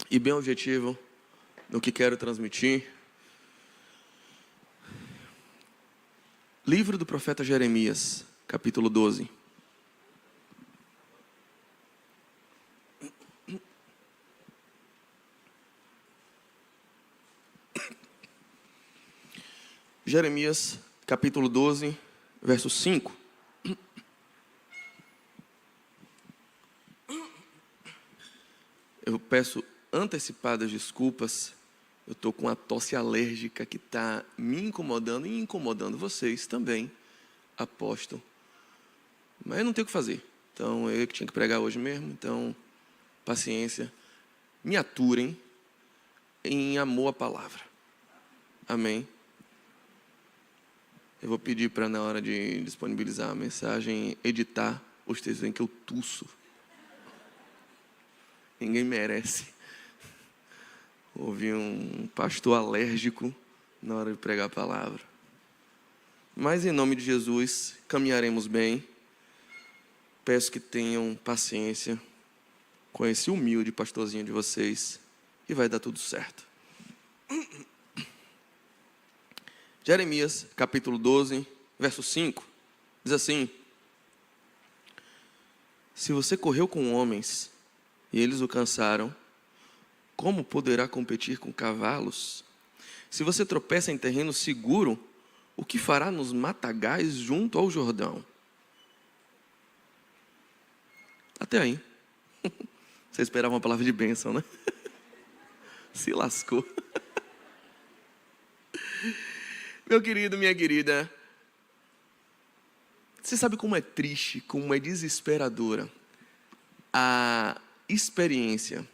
e bem objetivo no que quero transmitir. Livro do profeta Jeremias, capítulo 12. Jeremias, capítulo 12, verso 5. Eu peço antecipadas desculpas. Eu estou com uma tosse alérgica que está me incomodando e incomodando vocês também, aposto. Mas eu não tenho o que fazer. Então, eu que tinha que pregar hoje mesmo. Então, paciência. Me aturem em amor à palavra. Amém? Eu vou pedir para, na hora de disponibilizar a mensagem, editar os textos em que eu tuço. Ninguém merece ouvir um pastor alérgico na hora de pregar a palavra. Mas, em nome de Jesus, caminharemos bem. Peço que tenham paciência com esse humilde pastorzinho de vocês e vai dar tudo certo. Jeremias, capítulo 12, verso 5, diz assim: se você correu com homens e eles o cansaram, como poderá competir com cavalos? Se você tropeça em terreno seguro, o que fará nos matagais junto ao Jordão? Até aí. Você esperava uma palavra de bênção, né? Se lascou. Meu querido, minha querida, você sabe como é triste, como é desesperadora a experiência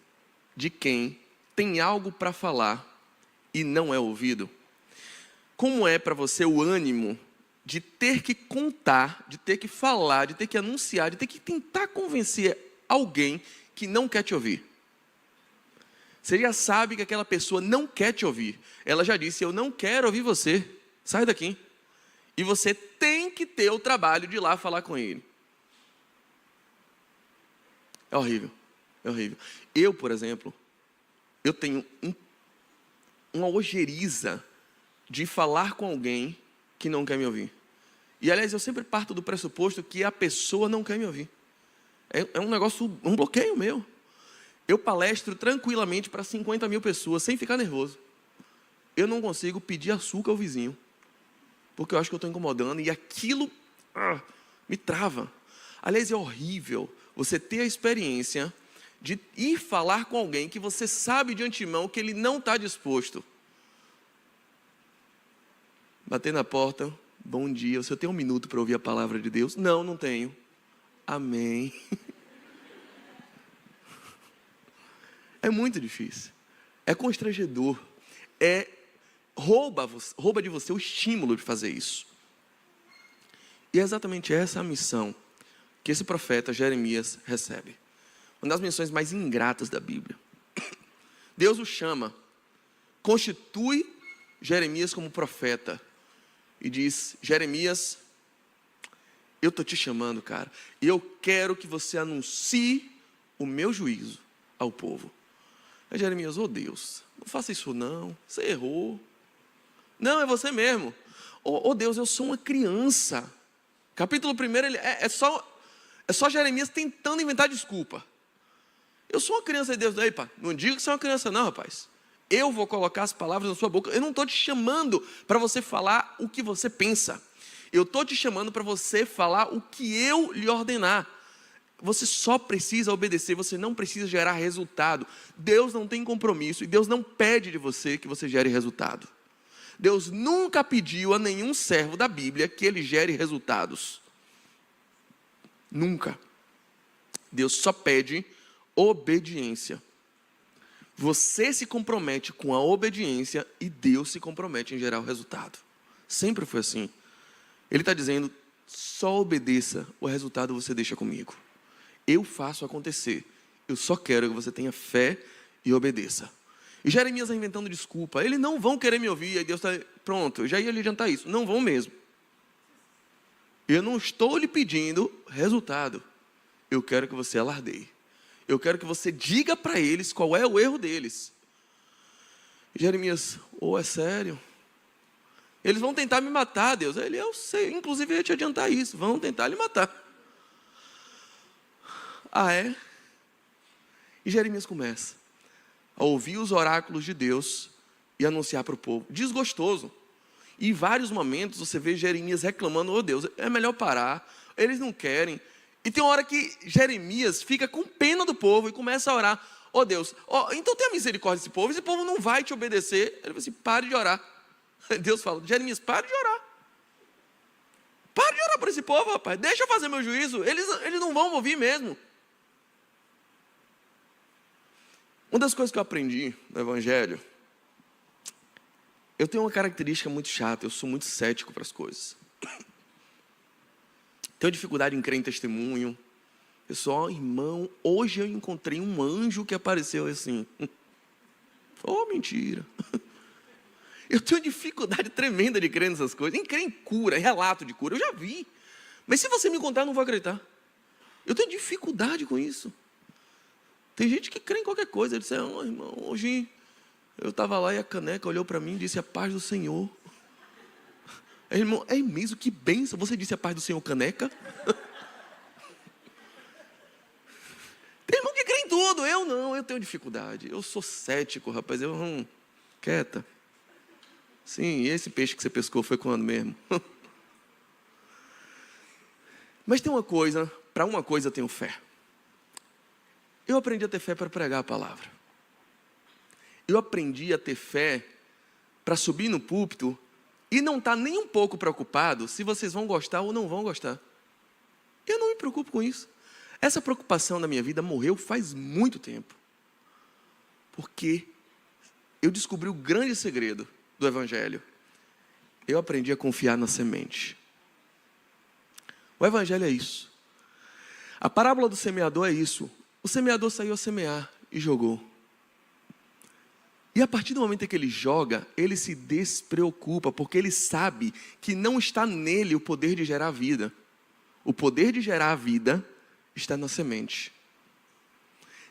de quem tem algo para falar e não é ouvido? Como é para você o ânimo de ter que contar, de ter que falar, de ter que anunciar, de ter que tentar convencer alguém que não quer te ouvir? Você já sabe que aquela pessoa não quer te ouvir. Ela já disse: eu não quero ouvir você, sai daqui. E você tem que ter o trabalho de ir lá falar com ele. É horrível, é horrível. Eu, por exemplo, eu tenho uma ojeriza de falar com alguém que não quer me ouvir. E, aliás, eu sempre parto do pressuposto que a pessoa não quer me ouvir. É um negócio, um bloqueio meu. Eu palestro tranquilamente para 50 mil pessoas, sem ficar nervoso. Eu não consigo pedir açúcar ao vizinho, porque eu acho que eu estou incomodando, e aquilo me trava. Aliás, é horrível você ter a experiência de ir falar com alguém que você sabe de antemão que ele não está disposto. Bater na porta: bom dia, você tem um minuto para ouvir a palavra de Deus? Não, não tenho. Amém. É muito difícil, é constrangedor, rouba de você o estímulo de fazer isso. E é exatamente essa a missão que esse profeta Jeremias recebe. Uma das missões mais ingratas da Bíblia. Deus o chama, constitui Jeremias como profeta e diz: Jeremias, eu estou te chamando, cara, e eu quero que você anuncie o meu juízo ao povo. Aí Jeremias: oh Deus, não faça isso não, você errou. Não, é você mesmo. Oh Deus, eu sou uma criança. Capítulo 1, é só Jeremias tentando inventar desculpa. Eu sou uma criança de Deus. Aí, pá, não diga que você é uma criança não, rapaz. Eu vou colocar as palavras na sua boca. Eu não estou te chamando para você falar o que você pensa. Eu estou te chamando para você falar o que eu lhe ordenar. Você só precisa obedecer, você não precisa gerar resultado. Deus não tem compromisso e Deus não pede de você que você gere resultado. Deus nunca pediu a nenhum servo da Bíblia que ele gere resultados. Nunca. Deus só pede obediência. Você se compromete com a obediência e Deus se compromete em gerar o resultado. Sempre foi assim. Ele está dizendo: só obedeça, o resultado você deixa comigo. Eu faço acontecer. Eu só quero que você tenha fé e obedeça. E Jeremias está inventando desculpa. Eles não vão querer me ouvir. Aí Deus está: pronto, eu já ia lhe adiantar isso. Não vão mesmo. Eu não estou lhe pedindo resultado. Eu quero que você alardeie. Eu quero que você diga para eles qual é o erro deles. Jeremias, é sério? Eles vão tentar me matar, Deus. Eu sei, inclusive eu ia te adiantar isso. Vão tentar lhe matar. Ah, é? E Jeremias começa a ouvir os oráculos de Deus e anunciar para o povo. Desgostoso. E em vários momentos você vê Jeremias reclamando, Deus, é melhor parar. Eles não querem. E tem uma hora que Jeremias fica com pena do povo e começa a orar. Deus, então tenha misericórdia desse povo. Esse povo não vai te obedecer. Ele fala assim, pare de orar. Deus fala, Jeremias, pare de orar. Pare de orar por esse povo, rapaz. Deixa eu fazer meu juízo. Eles não vão ouvir mesmo. Uma das coisas que eu aprendi no Evangelho, eu tenho uma característica muito chata, eu sou muito cético para as coisas. Tenho dificuldade em crer em testemunho. Eu sou, irmão, hoje eu encontrei um anjo que apareceu assim. Mentira. Eu tenho dificuldade tremenda de crer nessas coisas, em crer em cura, em relato de cura, eu já vi. Mas se você me contar, eu não vou acreditar. Eu tenho dificuldade com isso. Tem gente que crê em qualquer coisa. Ele disse, irmão, hoje eu estava lá e a caneca olhou para mim e disse, a paz do Senhor. Irmão, é mesmo, que bênção. Você disse a paz do Senhor, caneca? Tem irmão que crê em tudo. Eu não, eu tenho dificuldade. Eu sou cético, rapaz. Quieta. Sim, e esse peixe que você pescou foi quando mesmo? Mas tem uma coisa, para uma coisa eu tenho fé. Eu aprendi a ter fé para pregar a palavra. Eu aprendi a ter fé para subir no púlpito e não estar nem um pouco preocupado se vocês vão gostar ou não vão gostar. Eu não me preocupo com isso. Essa preocupação na minha vida morreu faz muito tempo. Porque eu descobri o grande segredo do Evangelho. Eu aprendi a confiar na semente. O Evangelho é isso. A parábola do semeador é isso. O semeador saiu a semear e jogou. E a partir do momento em que ele joga, ele se despreocupa, porque ele sabe que não está nele o poder de gerar vida. O poder de gerar a vida está na semente.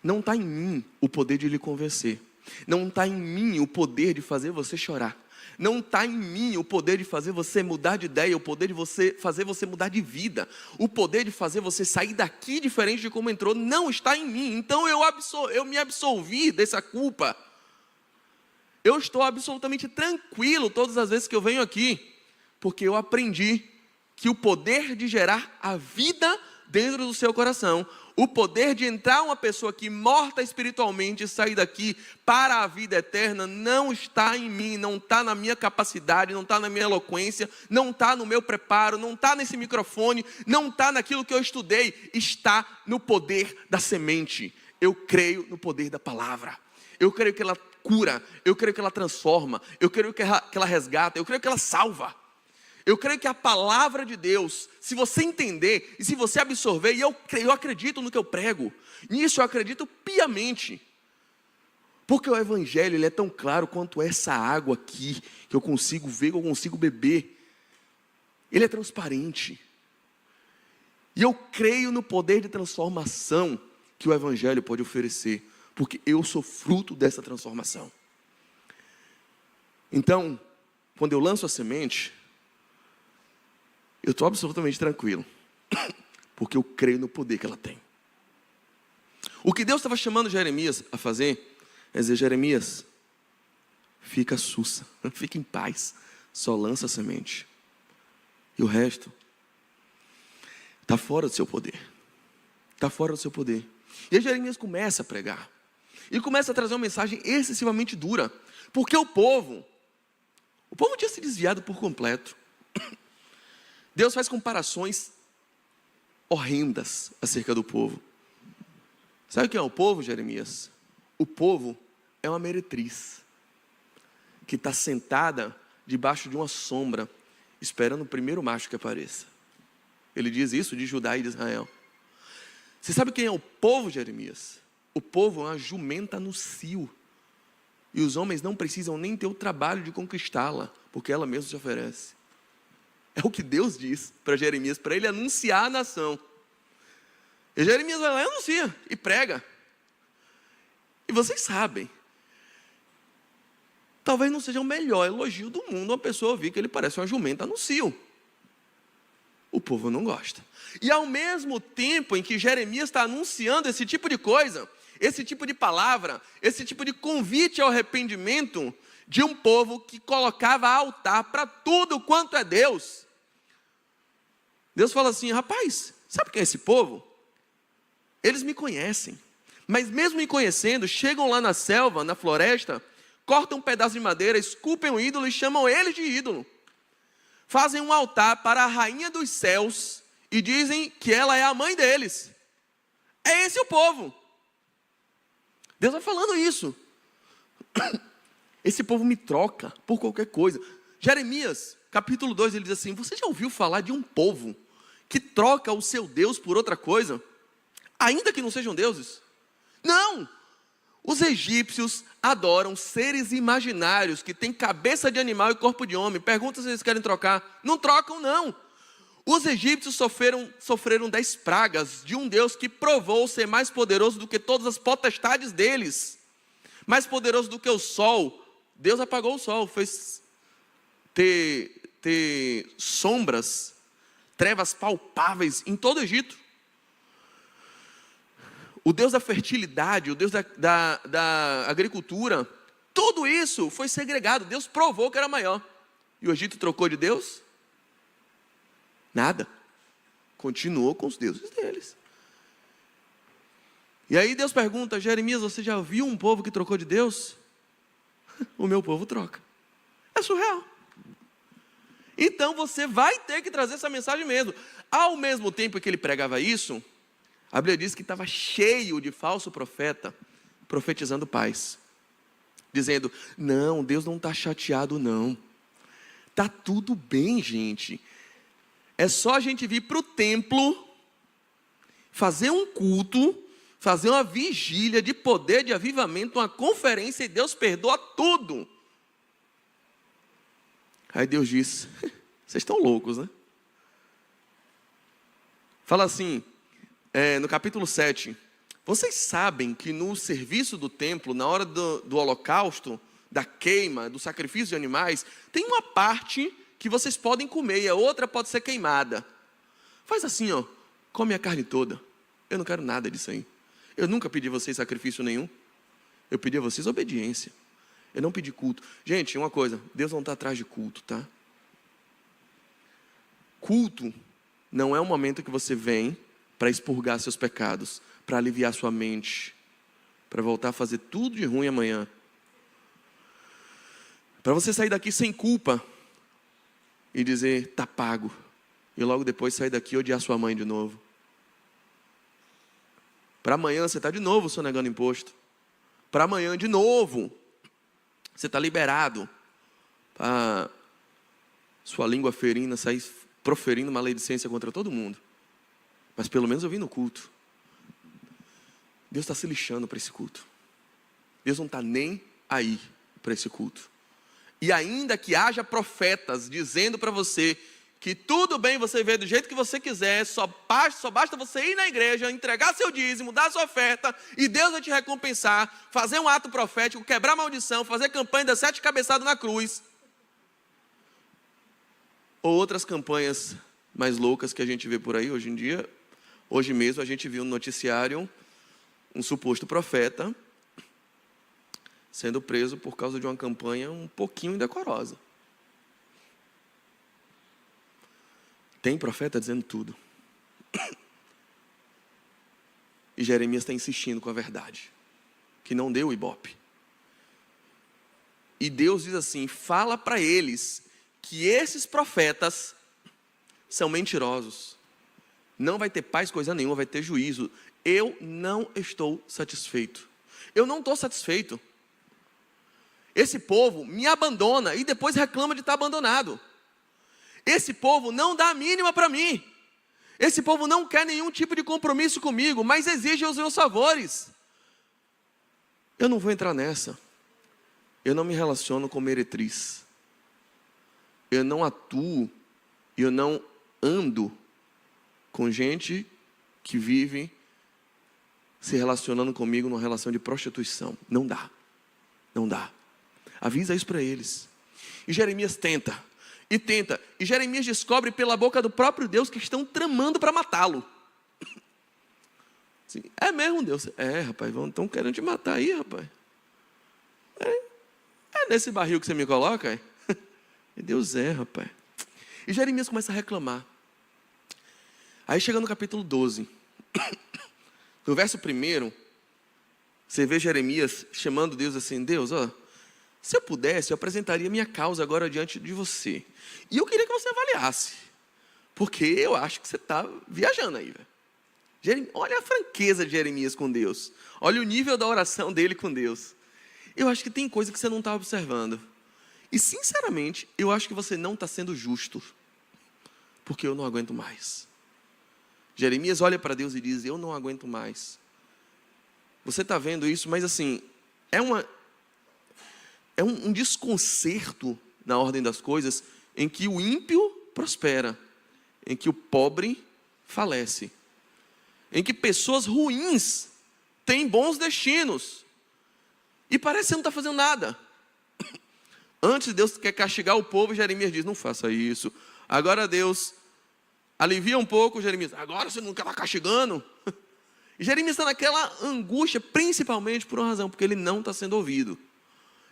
Não está em mim o poder de lhe convencer. Não está em mim o poder de fazer você chorar. Não está em mim o poder de fazer você mudar de ideia, o poder de fazer você mudar de vida, o poder de fazer você sair daqui diferente de como entrou, não está em mim. Então eu me absolvi dessa culpa. Eu estou absolutamente tranquilo todas as vezes que eu venho aqui, porque eu aprendi que o poder de gerar a vida dentro do seu coração, o poder de entrar uma pessoa que morta espiritualmente e sair daqui para a vida eterna não está em mim, não está na minha capacidade, não está na minha eloquência, não está no meu preparo, não está nesse microfone, não está naquilo que eu estudei, está no poder da semente. Eu creio no poder da palavra, eu creio que ela cura, eu creio que ela transforma, eu creio que ela resgata, eu creio que ela salva. Eu creio que a palavra de Deus, se você entender e se você absorver, e eu acredito no que eu prego, nisso eu acredito piamente, porque o Evangelho ele é tão claro quanto essa água aqui, que eu consigo ver, que eu consigo beber, ele é transparente, e eu creio no poder de transformação que o Evangelho pode oferecer, porque eu sou fruto dessa transformação. Então, quando eu lanço a semente, eu estou absolutamente tranquilo, porque eu creio no poder que ela tem. O que Deus estava chamando Jeremias a fazer, é dizer, Jeremias, fica sussa, fica em paz, só lança a semente. E o resto, está fora do seu poder. Está fora do seu poder. E aí Jeremias começa a pregar. E começa a trazer uma mensagem excessivamente dura. Porque o povo tinha se desviado por completo. Deus faz comparações horrendas acerca do povo. Sabe o que é o povo, Jeremias? O povo é uma meretriz que está sentada debaixo de uma sombra, esperando o primeiro macho que apareça. Ele diz isso de Judá e de Israel. Você sabe quem é o povo, Jeremias? O povo é uma jumenta no cio. E os homens não precisam nem ter o trabalho de conquistá-la, porque ela mesma se oferece. É o que Deus diz para Jeremias, para ele anunciar a nação. E Jeremias vai lá e anuncia, e prega. E vocês sabem, talvez não seja o melhor elogio do mundo uma pessoa ouvir que ele parece uma jumenta no cio. O povo não gosta. E ao mesmo tempo em que Jeremias está anunciando esse tipo de coisa, esse tipo de palavra, esse tipo de convite ao arrependimento de um povo que colocava altar para tudo quanto é Deus, Deus fala assim: rapaz, sabe quem é esse povo? Eles me conhecem, mas mesmo me conhecendo, chegam lá na selva, na floresta, cortam um pedaço de madeira, esculpem um ídolo e chamam ele de ídolo. Fazem um altar para a rainha dos céus e dizem que ela é a mãe deles. É esse o povo. Deus vai falando isso. Esse povo me troca por qualquer coisa. Jeremias, capítulo 2, ele diz assim: você já ouviu falar de um povo que troca o seu Deus por outra coisa, ainda que não sejam deuses? Não! Os egípcios adoram seres imaginários que têm cabeça de animal e corpo de homem. Pergunta se eles querem trocar. Não trocam, não. Os egípcios sofreram 10 pragas de um Deus que provou ser mais poderoso do que todas as potestades deles. Mais poderoso do que o sol. Deus apagou o sol, fez ter sombras, trevas palpáveis em todo o Egito. O Deus da fertilidade, o Deus da agricultura, tudo isso foi segregado. Deus provou que era maior. E o Egito trocou de Deus? Nada. Continuou com os deuses deles. E aí Deus pergunta: Jeremias, você já viu um povo que trocou de Deus? O meu povo troca. É surreal. Então você vai ter que trazer essa mensagem mesmo. Ao mesmo tempo que ele pregava isso, a Bíblia diz que estava cheio de falso profeta, profetizando paz. Dizendo: não, Deus não está chateado não. Está tudo bem, gente. É só a gente vir para o templo, fazer um culto, fazer uma vigília de poder, de avivamento, uma conferência, e Deus perdoa tudo. Aí Deus diz: vocês estão loucos, né? Fala assim, no capítulo 7, vocês sabem que no serviço do templo, na hora do holocausto, da queima, do sacrifício de animais, tem uma parte que vocês podem comer e a outra pode ser queimada. Faz assim, ó, come a carne toda. Eu não quero nada disso aí. Eu nunca pedi a vocês sacrifício nenhum. Eu pedi a vocês obediência. Eu não pedi culto. Gente, uma coisa, Deus não está atrás de culto, tá? Culto não é um momento que você vem para expurgar seus pecados, para aliviar sua mente, para voltar a fazer tudo de ruim amanhã. Para você sair daqui sem culpa e dizer: está pago. E logo depois sair daqui e odiar sua mãe de novo. Para amanhã você está de novo sonegando imposto. Para amanhã de novo você está liberado para sua língua ferina sair proferindo maledicência contra todo mundo. Mas pelo menos eu vim no culto. Deus está se lixando para esse culto. Deus não está nem aí para esse culto. E ainda que haja profetas dizendo para você que tudo bem você ver do jeito que você quiser, só basta você ir na igreja, entregar seu dízimo, dar sua oferta, e Deus vai te recompensar, fazer um ato profético, quebrar maldição, fazer campanha das 7 cabeçadas na cruz. Ou outras campanhas mais loucas que a gente vê por aí hoje em dia. Hoje mesmo a gente viu no noticiário um suposto profeta sendo preso por causa de uma campanha um pouquinho indecorosa. Tem profeta dizendo tudo. E Jeremias está insistindo com a verdade, que não deu o ibope. E Deus diz assim: fala para eles que esses profetas são mentirosos. Não vai ter paz, coisa nenhuma, vai ter juízo. Eu não estou satisfeito. Eu não estou satisfeito. Esse povo me abandona e depois reclama de estar abandonado. Esse povo não dá a mínima para mim. Esse povo não quer nenhum tipo de compromisso comigo, mas exige os meus favores. Eu não vou entrar nessa. Eu não me relaciono com meretriz. Eu não atuo, eu não ando com gente que vive se relacionando comigo numa relação de prostituição. Não dá. Não dá. Avisa isso para eles. E Jeremias tenta. E tenta. E Jeremias descobre pela boca do próprio Deus que estão tramando para matá-lo. Assim, é mesmo, Deus? É, rapaz, estão querendo te matar aí, rapaz. É nesse barril que você me coloca? É? E Deus rapaz. E Jeremias começa a reclamar. Aí chega no capítulo 12. No verso 1, você vê Jeremias chamando Deus assim, Deus, se eu pudesse, eu apresentaria minha causa agora diante de você. E eu queria que você avaliasse. Porque eu acho que você está viajando aí, velho. Olha a franqueza de Jeremias com Deus. Olha o nível da oração dele com Deus. Eu acho que tem coisa que você não está observando. E sinceramente, eu acho que você não está sendo justo. Porque eu não aguento mais. Jeremias olha para Deus e diz, eu não aguento mais. Você está vendo isso, mas assim, é um desconcerto na ordem das coisas, em que o ímpio prospera, em que o pobre falece, em que pessoas ruins têm bons destinos, e parece que você não está fazendo nada. Antes Deus quer castigar o povo, Jeremias diz, não faça isso. Agora Deus alivia um pouco, Jeremias, agora você não está castigando. E Jeremias está naquela angústia, principalmente por uma razão, porque ele não está sendo ouvido.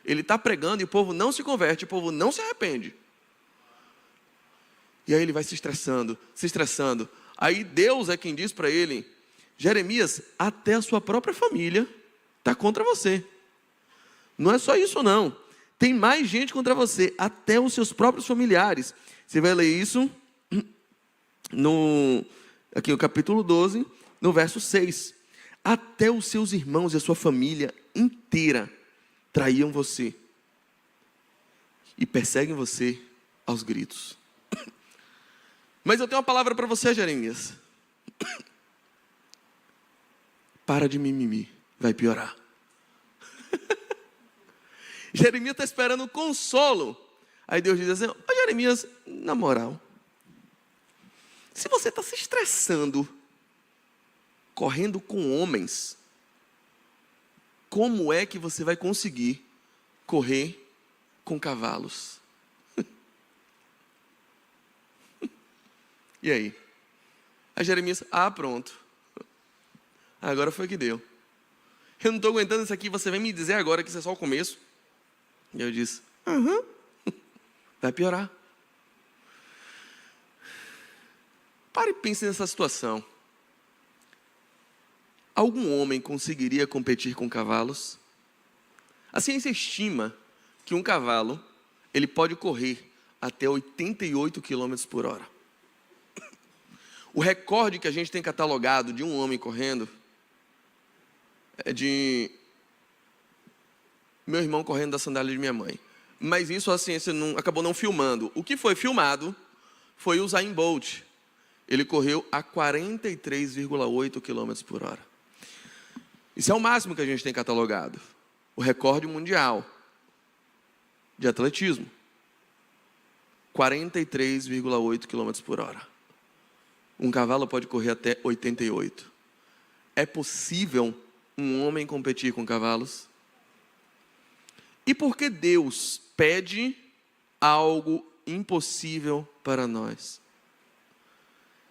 Ele está pregando e o povo não se converte, o povo não se arrepende. E aí ele vai se estressando. Aí Deus é quem diz para ele, Jeremias, até a sua própria família está contra você. Não é só isso não. Tem mais gente contra você, até os seus próprios familiares. Você vai ler isso aqui no capítulo 12, no verso 6. Até os seus irmãos e a sua família inteira traíam você e perseguem você aos gritos. Mas eu tenho uma palavra para você, Jeremias. Para de mimimi, vai piorar. Jeremias está esperando um consolo. Aí Deus diz assim, Jeremias, na moral, se você está se estressando, correndo com homens, como é que você vai conseguir correr com cavalos? E aí? Aí Jeremias, pronto. Agora foi que deu. Eu não estou aguentando isso aqui, você vem me dizer agora que isso é só o começo. E eu disse, vai piorar. Pare e pense nessa situação. Algum homem conseguiria competir com cavalos? A ciência estima que um cavalo, ele pode correr até 88 km por hora. O recorde que a gente tem catalogado de um homem correndo é de meu irmão correndo da sandália de minha mãe. Mas isso a ciência acabou não filmando. O que foi filmado foi o Usain Bolt. Ele correu a 43,8 km por hora. Isso é o máximo que a gente tem catalogado. O recorde mundial de atletismo. 43,8 km por hora. Um cavalo pode correr até 88. É possível um homem competir com cavalos? E por que Deus pede algo impossível para nós?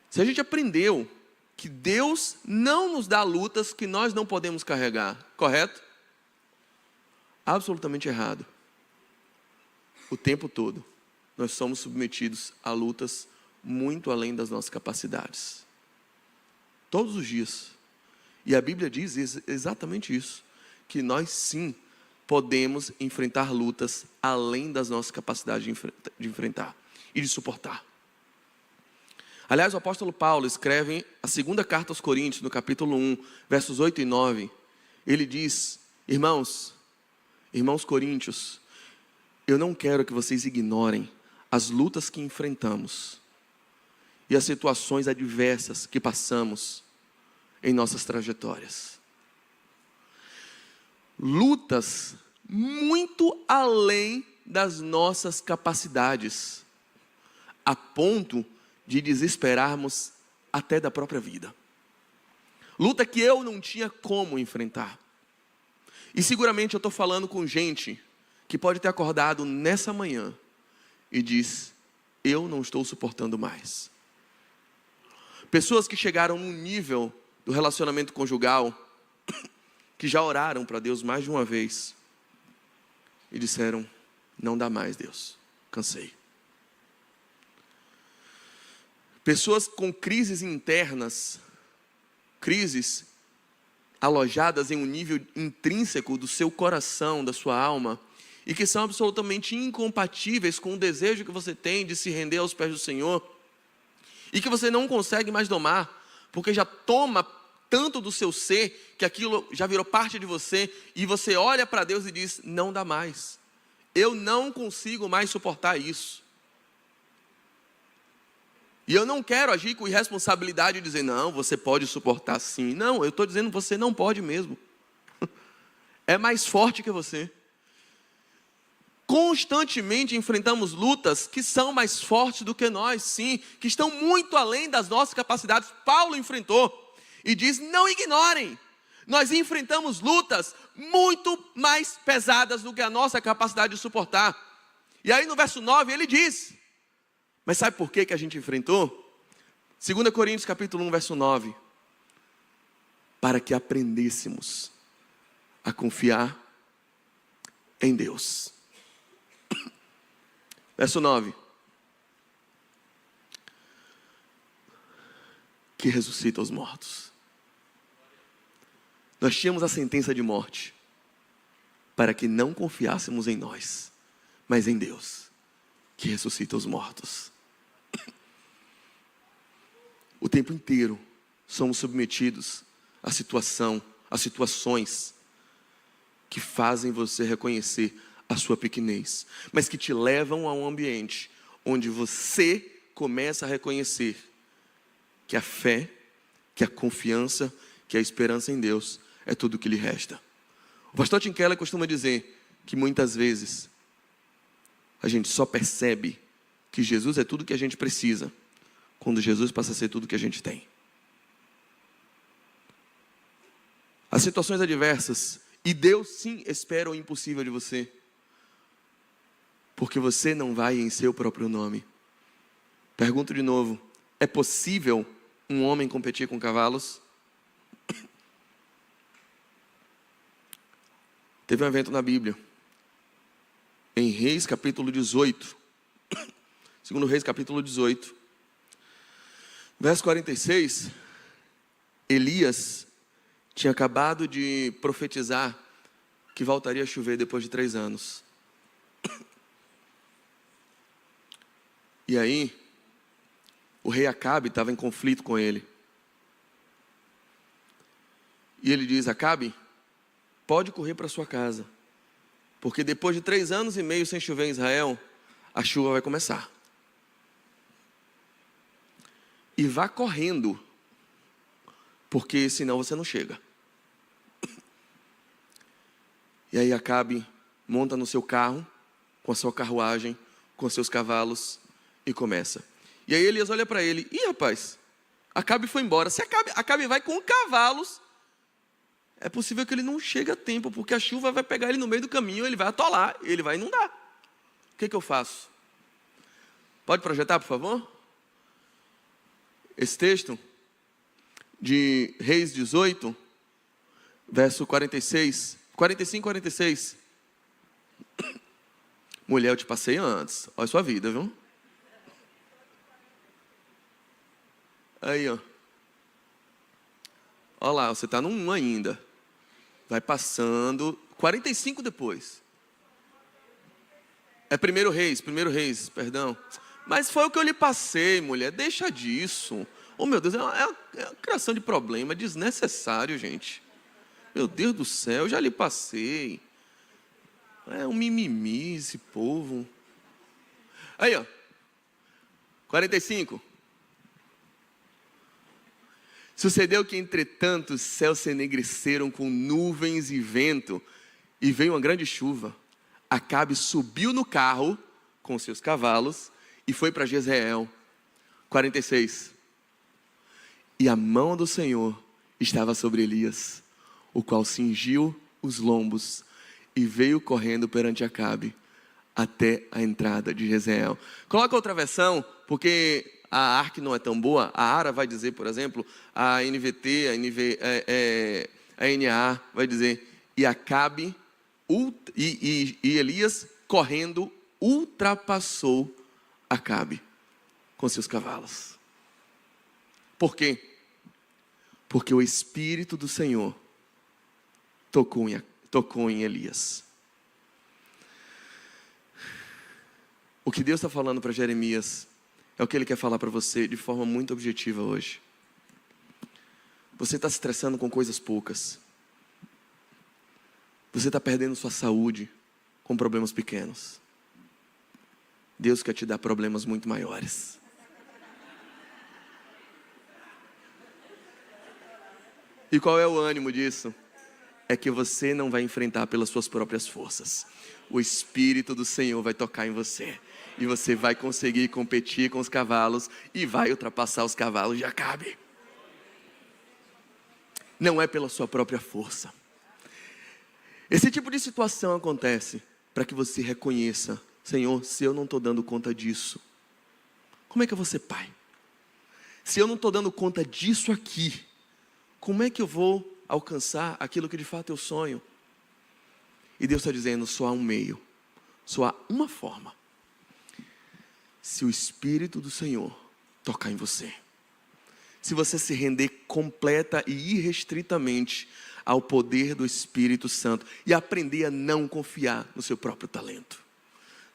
Se a gente aprendeu que Deus não nos dá lutas que nós não podemos carregar, correto? Absolutamente errado. O tempo todo, nós somos submetidos a lutas muito além das nossas capacidades. Todos os dias. E a Bíblia diz exatamente isso, que nós sim podemos enfrentar lutas além das nossas capacidades de enfrentar e de suportar. Aliás, o apóstolo Paulo escreve a segunda carta aos Coríntios, no capítulo 1, versos 8 e 9. Ele diz, irmãos coríntios, eu não quero que vocês ignorem as lutas que enfrentamos e as situações adversas que passamos em nossas trajetórias. Lutas muito além das nossas capacidades, a ponto de desesperarmos até da própria vida. luta que eu não tinha como enfrentar. E seguramente eu estou falando com gente que pode ter acordado nessa manhã e diz: eu não estou suportando mais. Pessoas que chegaram num nível do relacionamento conjugal, que já oraram para Deus mais de uma vez e disseram: não dá mais, Deus, cansei. Pessoas com crises internas, crises alojadas em um nível intrínseco do seu coração, da sua alma, e que são absolutamente incompatíveis com o desejo que você tem de se render aos pés do Senhor, e que você não consegue mais domar, porque já toma tanto do seu ser, que aquilo já virou parte de você, e você olha para Deus e diz: não dá mais, eu não consigo mais suportar isso. E eu não quero agir com irresponsabilidade e dizer: não, você pode suportar sim. Não, eu estou dizendo: você não pode mesmo. É mais forte que você. Constantemente enfrentamos lutas que são mais fortes do que nós, sim, que estão muito além das nossas capacidades. Paulo enfrentou e diz: não ignorem, nós enfrentamos lutas muito mais pesadas do que a nossa capacidade de suportar. E aí no verso 9 ele diz: mas sabe por que a gente enfrentou? 2 Coríntios capítulo 1, verso 9. Para que aprendêssemos a confiar em Deus. Verso 9. Que ressuscita os mortos. Nós tínhamos a sentença de morte, para que não confiássemos em nós, mas em Deus, que ressuscita os mortos. O tempo inteiro somos submetidos à situações que fazem você reconhecer a sua pequenez, mas que te levam a um ambiente onde você começa a reconhecer que a fé, que a confiança, que a esperança em Deus é tudo o que lhe resta. O pastor Tim Keller costuma dizer que muitas vezes a gente só percebe que Jesus é tudo que a gente precisa quando Jesus passa a ser tudo que a gente tem. As situações adversas, e Deus sim espera o impossível de você, porque você não vai em seu próprio nome. Pergunto de novo: é possível um homem competir com cavalos? Teve um evento na Bíblia, em Reis capítulo 18, segundo Reis capítulo 18, verso 46, Elias tinha acabado de profetizar que voltaria a chover depois de 3 anos. E aí, o rei Acabe estava em conflito com ele. E ele diz: Acabe, pode correr para sua casa, porque depois de 3 anos e meio sem chover em Israel, a chuva vai começar. E vá correndo, porque senão você não chega. E aí Acabe monta no seu carro, com a sua carruagem, com seus cavalos, e começa. E aí Elias olha para ele: ih, rapaz, Acabe foi embora. Se Acabe vai com cavalos, é possível que ele não chegue a tempo, porque a chuva vai pegar ele no meio do caminho, ele vai atolar, ele vai inundar. O que eu faço? Pode projetar, por favor? Esse texto de Reis 18, verso 45, 46. Mulher, eu te passei antes. Olha a sua vida, viu? Aí, ó. Olha lá, você está no 1 ainda. Vai passando. 45 depois. É 1 Reis, perdão. Mas foi o que eu lhe passei, mulher. Deixa disso. Oh, meu Deus, é uma criação de problema desnecessário, gente. Meu Deus do céu, eu já lhe passei. É um mimimi esse povo. Aí, ó. 45. Sucedeu que, entretanto, os céus se enegreceram com nuvens e vento, e veio uma grande chuva. Acabe subiu no carro com seus cavalos e foi para Jezreel. 46. E a mão do Senhor estava sobre Elias, o qual cingiu os lombos e veio correndo perante Acabe até a entrada de Jezreel. Coloca outra versão, porque a ARC não é tão boa. A ARA vai dizer, por exemplo, a NVT, a NA vai dizer, e Acabe, e Elias correndo ultrapassou Acabe com seus cavalos. Por quê? Porque o Espírito do Senhor tocou em Elias. O que Deus está falando para Jeremias é o que Ele quer falar para você de forma muito objetiva hoje. Você está se estressando com coisas poucas. Você está perdendo sua saúde com problemas pequenos. Deus quer te dar problemas muito maiores. E qual é o ânimo disso? É que você não vai enfrentar pelas suas próprias forças. O Espírito do Senhor vai tocar em você. E você vai conseguir competir com os cavalos e vai ultrapassar os cavalos de Acabe. Não é pela sua própria força. Esse tipo de situação acontece para que você reconheça: Senhor, se eu não estou dando conta disso, como é que eu vou ser pai? Se eu não estou dando conta disso aqui, como é que eu vou alcançar aquilo que de fato eu sonho? E Deus está dizendo, só há um meio, só há uma forma. Se o Espírito do Senhor tocar em você, se você se render completa e irrestritamente ao poder do Espírito Santo e aprender a não confiar no seu próprio talento,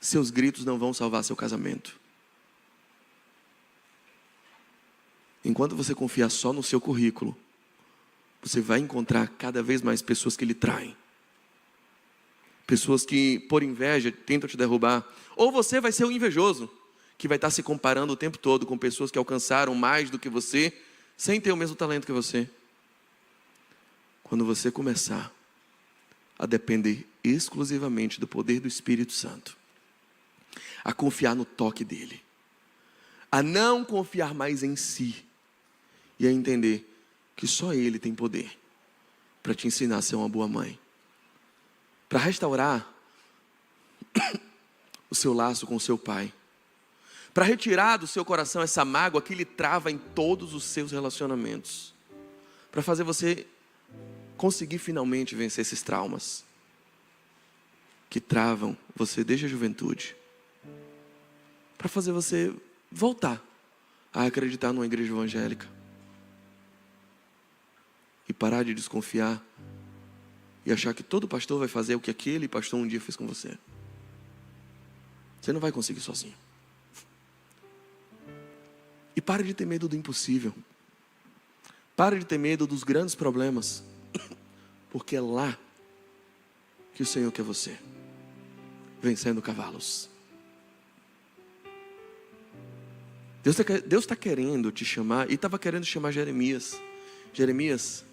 seus gritos não vão salvar seu casamento. Enquanto você confiar só no seu currículo, você vai encontrar cada vez mais pessoas que lhe traem. Pessoas que, por inveja, tentam te derrubar. Ou você vai ser o invejoso, que vai estar se comparando o tempo todo com pessoas que alcançaram mais do que você, sem ter o mesmo talento que você. Quando você começar a depender exclusivamente do poder do Espírito Santo, a confiar no toque dele, a não confiar mais em si, e a entender que só ele tem poder para te ensinar a ser uma boa mãe, para restaurar o seu laço com o seu pai, para retirar do seu coração essa mágoa que lhe trava em todos os seus relacionamentos, para fazer você conseguir finalmente vencer esses traumas que travam você desde a juventude, para fazer você voltar a acreditar numa igreja evangélica e parar de desconfiar e achar que todo pastor vai fazer o que aquele pastor um dia fez com você. Você não vai conseguir sozinho. E pare de ter medo do impossível. Pare de ter medo dos grandes problemas, porque é lá que o Senhor quer você, vencendo cavalos. Deus está querendo te chamar, e estava querendo chamar Jeremias. Jeremias,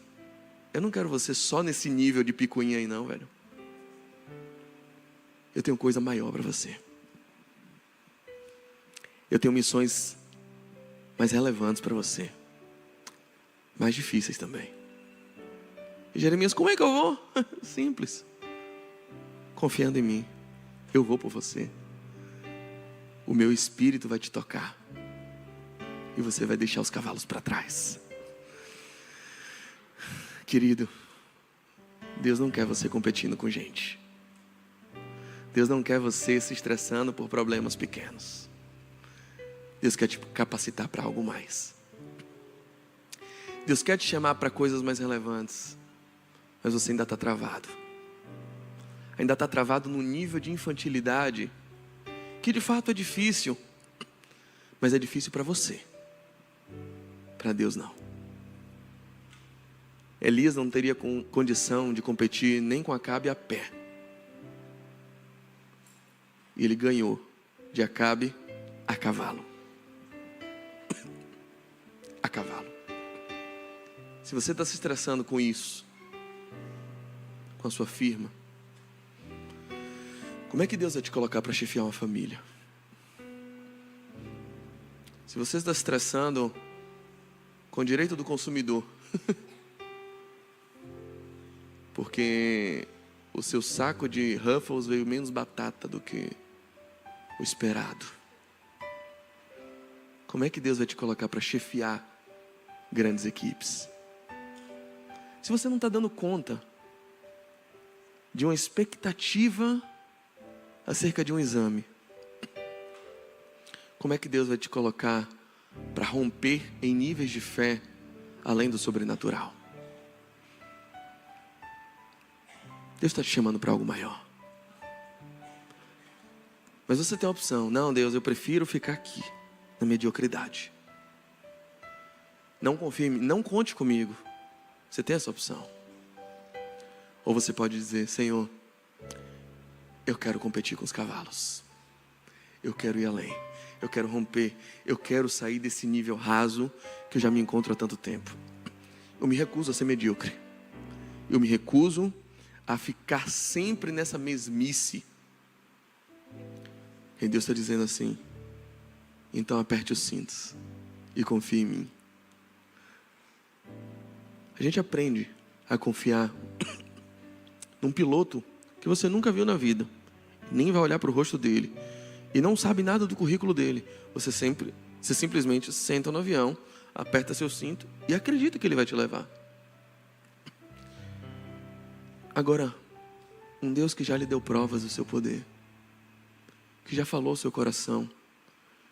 eu não quero você só nesse nível de picuinha aí não, velho. Eu tenho coisa maior para você. Eu tenho missões mais relevantes para você, mais difíceis também. E Jeremias, como é que eu vou? Simples. Confiando em mim, eu vou por você. O meu Espírito vai te tocar e você vai deixar os cavalos para trás. Querido, Deus não quer você competindo com gente. Deus não quer você se estressando por problemas pequenos. Deus quer te capacitar para algo mais. Deus quer te chamar para coisas mais relevantes, mas você ainda está travado. Ainda está travado no nível de infantilidade, que de fato é difícil, mas é difícil para você. Para Deus não. Elias não teria condição de competir nem com Acabe a pé. E ele ganhou de Acabe a cavalo. A cavalo. Se você está se estressando com isso, com a sua firma, como é que Deus vai te colocar para chefiar uma família? Se você está se estressando com o direito do consumidor, porque o seu saco de Ruffles veio menos batata do que o esperado. Como é que Deus vai te colocar para chefiar grandes equipes? Se você não está dando conta de uma expectativa acerca de um exame, como é que Deus vai te colocar para romper em níveis de fé além do sobrenatural? Deus está te chamando para algo maior. Mas você tem a opção. Não, Deus, eu prefiro ficar aqui, na mediocridade. Não confie em mim, não conte comigo. Você tem essa opção. Ou você pode dizer: Senhor, eu quero competir com os cavalos. Eu quero ir além. Eu quero romper. Eu quero sair desse nível raso que eu já me encontro há tanto tempo. Eu me recuso a ser medíocre. Eu me recuso a ficar sempre nessa mesmice. E Deus está dizendo assim: então aperte os cintos e confie em mim. A gente aprende a confiar num piloto que você nunca viu na vida, nem vai olhar para o rosto dele e não sabe nada do currículo dele. Você simplesmente senta no avião, aperta seu cinto e acredita que ele vai te levar. Agora, um Deus que já lhe deu provas do seu poder, que já falou ao seu coração,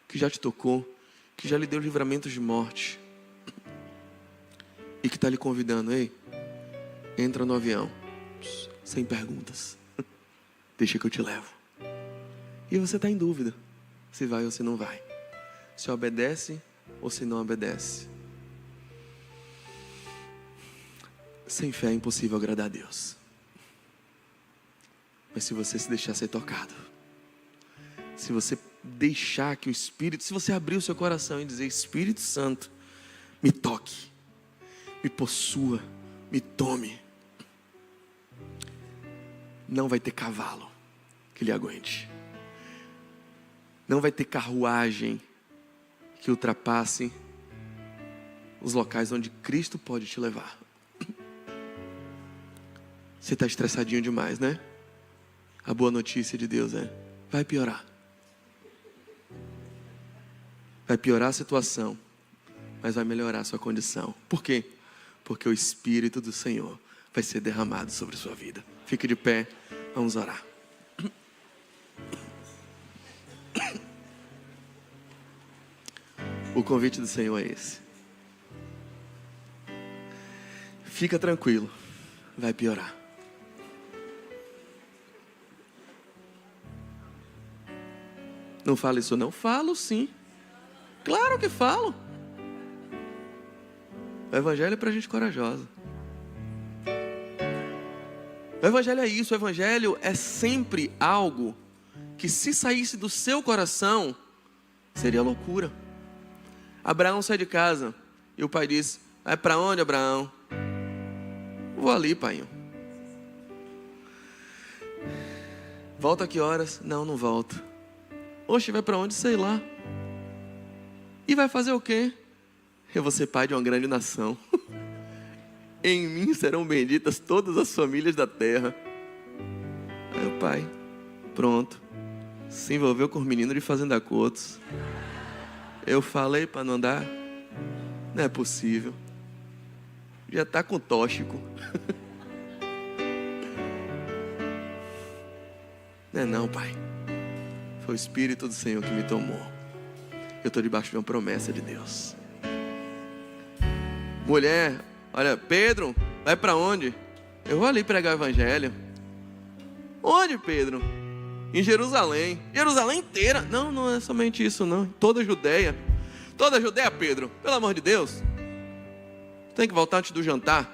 que já te tocou, que já lhe deu livramentos de morte e que está lhe convidando: ei, entra no avião, sem perguntas, deixa que eu te levo. E você está em dúvida se vai ou se não vai, se obedece ou se não obedece. Sem fé é impossível agradar a Deus. Mas se você se deixar ser tocado, se você deixar que o Espírito, se você abrir o seu coração e dizer: Espírito Santo, me toque, me possua, me tome, não vai ter cavalo que lhe aguente. Não vai ter carruagem que ultrapasse os locais onde Cristo pode te levar. Você está estressadinho demais, né? A boa notícia de Deus é: vai piorar. Vai piorar a situação, mas vai melhorar a sua condição. Por quê? Porque o Espírito do Senhor vai ser derramado sobre a sua vida. Fique de pé, vamos orar. O convite do Senhor é esse. Fica tranquilo, vai piorar. Não fala isso não? Falo sim. Claro que falo. O Evangelho é para gente corajosa. O Evangelho é isso. O Evangelho é sempre algo que, se saísse do seu coração, seria loucura. Abraão sai de casa e o pai diz: vai para onde, Abraão? Vou ali, pai. Volta a que horas? Não, não volto. Oxe, vai para onde? Sei lá. E vai fazer o quê? Eu vou ser pai de uma grande nação. Em mim serão benditas todas as famílias da terra. Aí o pai, pronto, se envolveu com os meninos de fazenda Cotos. Eu falei para não andar. Não é possível. Já está com tóxico. Não é não, pai. Foi o Espírito do Senhor que me tomou. Eu estou debaixo de uma promessa de Deus. Mulher, olha, Pedro, vai para onde? Eu vou ali pregar o Evangelho. Onde, Pedro? Em Jerusalém. Jerusalém inteira? Não, não é somente isso não. Toda a Judeia. Toda a Judeia, Pedro. Pelo amor de Deus. Tem que voltar antes do jantar.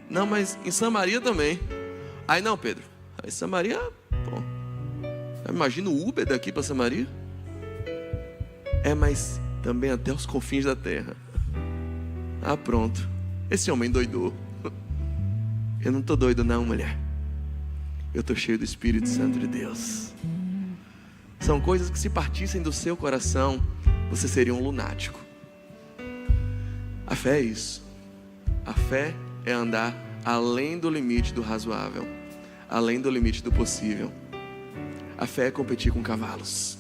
Não, mas em Samaria também. Aí não, Pedro. Aí Samaria, pô. Imagina o Uber daqui para Samaria. É, mas também até os confins da terra. Ah, pronto. Esse homem doidou. Eu não estou doido não, mulher. Eu estou cheio do Espírito Santo de Deus. São coisas que, se partissem do seu coração, você seria um lunático. A fé é isso. A fé é andar além do limite do razoável, além do limite do possível. A fé é competir com cavalos.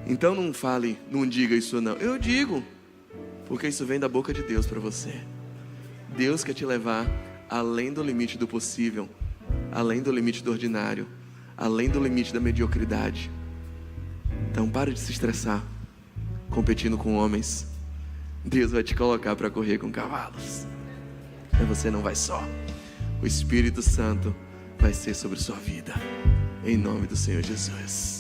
Então não diga isso não. Eu digo, porque isso vem da boca de Deus para você. Deus quer te levar além do limite do possível, além do limite do ordinário, além do limite da mediocridade. Então pare de se estressar competindo com homens. Deus vai te colocar para correr com cavalos. Mas você não vai só. O Espírito Santo vai ser sobre sua vida, em nome do Senhor Jesus.